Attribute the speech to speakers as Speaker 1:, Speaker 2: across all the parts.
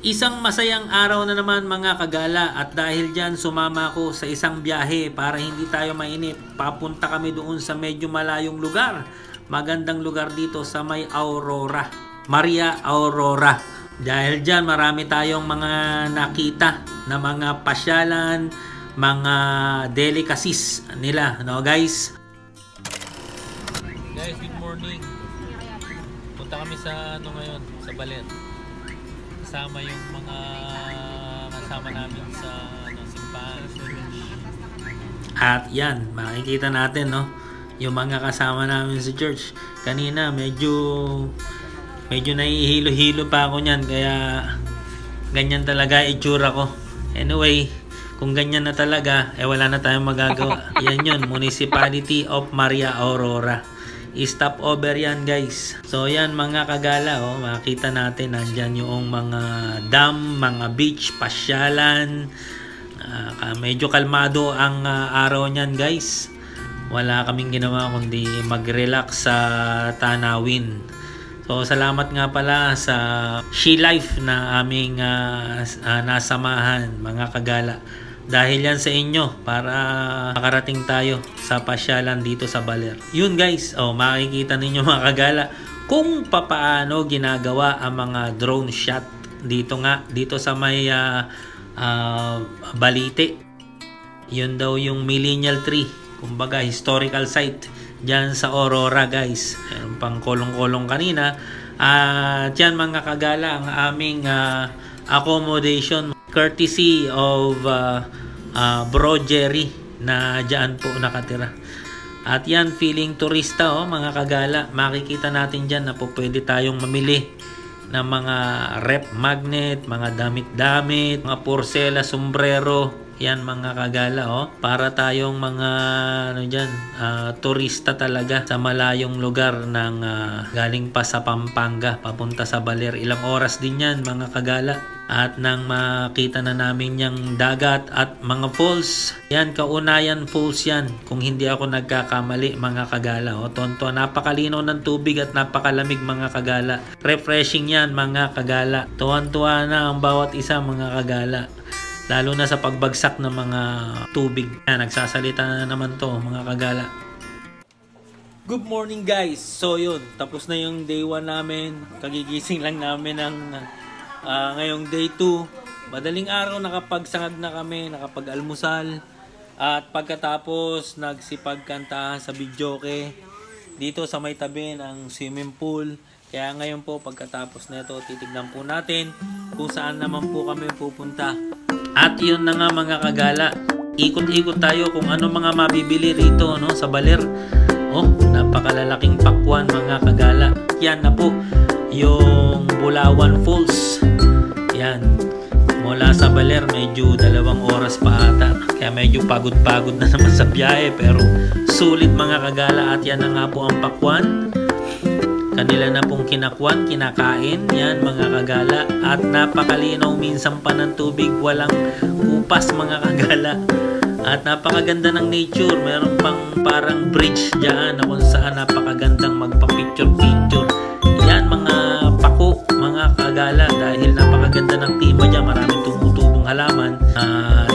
Speaker 1: Isang masayang araw na naman mga kagala, at dahil dyan sumama ko sa isang biyahe para hindi tayo mainip. Papunta kami doon sa medyo malayong lugar. Magandang lugar dito sa may Aurora, Maria Aurora. Dahil dyan marami tayong mga nakita na mga pasyalan, mga delicacies nila, no guys? Guys, good morning. Punta kami sa ngayon, sa Baler. Kasama yung mga kasama namin sa simbahan. At yan, makikita natin, no, yung mga kasama namin sa church. Kanina medyo nahihilo-hilo pa ako niyan, kaya ganyan talaga itsura ko. Anyway, kung ganyan na talaga, wala na tayong magagawa. Yan yun, Municipality of Maria Aurora. I-stop over yan guys. So yan mga kagala, makita natin nandyan yung mga dam, mga beach, pasyalan. Medyo kalmado ang araw nyan guys. Wala kaming ginawa kundi mag-relax sa tanawin. So salamat nga pala sa She Life na aming nasamahan mga kagala. Dahil yan sa inyo para makarating tayo sa pasyalan dito sa Baler. Yun guys, makikita ninyo mga kagala kung papaano ginagawa ang mga drone shot dito sa may Balite. Yun daw yung millennial tree, kumbaga historical site dyan sa Aurora guys. Meron pang kolong-kolong kanina. Dyan mga kagala ang aming accommodation courtesy of Bro Jerry na dyan po nakatira. At yan, feeling turista mga kagala. Makikita natin dyan na po pwede tayong mamili ng mga rep magnet, mga damit-damit, mga porsela, sombrero. Yan mga kagala, para tayong mga turista talaga sa malayong lugar ng galing pa sa Pampanga papunta sa Baler. Ilang oras din yan mga kagala. At nang makita na namin yung dagat at mga falls, yan, Kaunayan Falls yan kung hindi ako nagkakamali mga kagala. Tonto, napakalinaw ng tubig at napakalamig mga kagala. Refreshing yan mga kagala. Tuwan-tuwa na ang bawat isa mga kagala, lalo na sa pagbagsak ng mga tubig. Yan, nagsasalita na naman to mga kagala. Good morning guys. So yun, tapos na yung day 1 namin. Kagigising lang namin ng ngayong day 2. Madaling araw nakapagsangag na kami, nakapag-almusal. At pagkatapos nagsipagkantahan sa videoke dito sa may tabi ng swimming pool. Kaya ngayon po pagkatapos na ito, titignan po natin kung saan naman po kami pupunta. At yun na nga mga kagala, ikot-ikot tayo kung ano mga mabibili rito sa Baler. Napakalalaking pakwan mga kagala. Yan na po yung Bulawan Falls. Yan, mula sa Baler medyo 2 oras pa ata, kaya medyo pagod-pagod na naman sa biyahe, pero sulit mga kagala. At yan na nga po ang pakwan. Kanila na pong kinakain yan mga kagala. At napakalinaw minsan pa ng tubig, walang kupas mga kagala. At napakaganda ng nature. Meron pang parang bridge dyan na kung saan napakagandang magpa-picture-picture. Yan mga pako mga kagala, dahil napakaganda ng klima dyan. Maraming tumutubong halaman.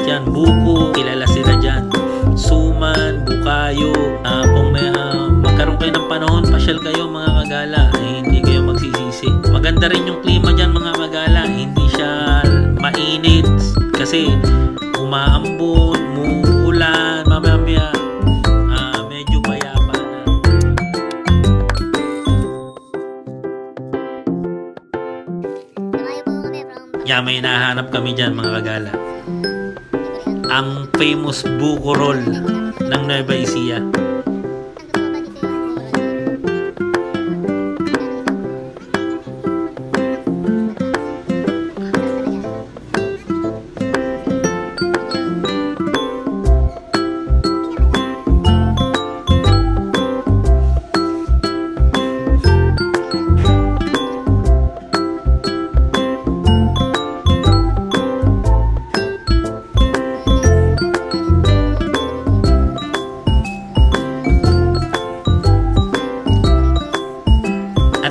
Speaker 1: Yan, buko, kilala sila dyan. Suman, bukayo. Kung may magkaroon kayo ng panahon, pasyal kayo mga kagala, hindi kayo magsisisi. Maganda rin yung klima dyan mga kagala. Hindi siya mainit kasi umaambon, muulan, mamaya medyo payapa na. Yeah, may nahanap kami dyan mga kagala. Ang famous buko roll ng Nueva Ecija.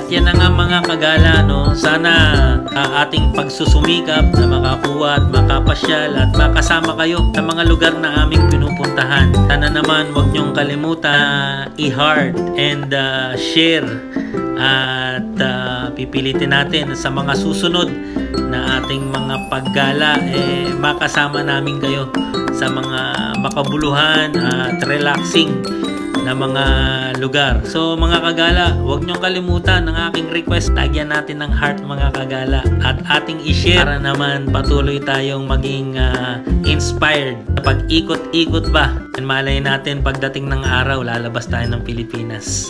Speaker 1: Yan na nga mga kagala, Sana ating pagsusumikap na makakuha at makapasyal at makasama kayo sa mga lugar na aming pinupuntahan. Sana naman huwag niyong kalimutan i-heart and share at pipilitin natin sa mga susunod na ating mga paggala makasama namin kayo sa mga makabuluhan at relaxing na mga lugar. So mga kagala, huwag niyong kalimutan ang aking request. Lagyan natin ng heart mga kagala at ating i-share para naman patuloy tayong maging inspired sa pag-ikot-ikot ba. And malay natin pagdating ng araw lalabas tayo ng Pilipinas.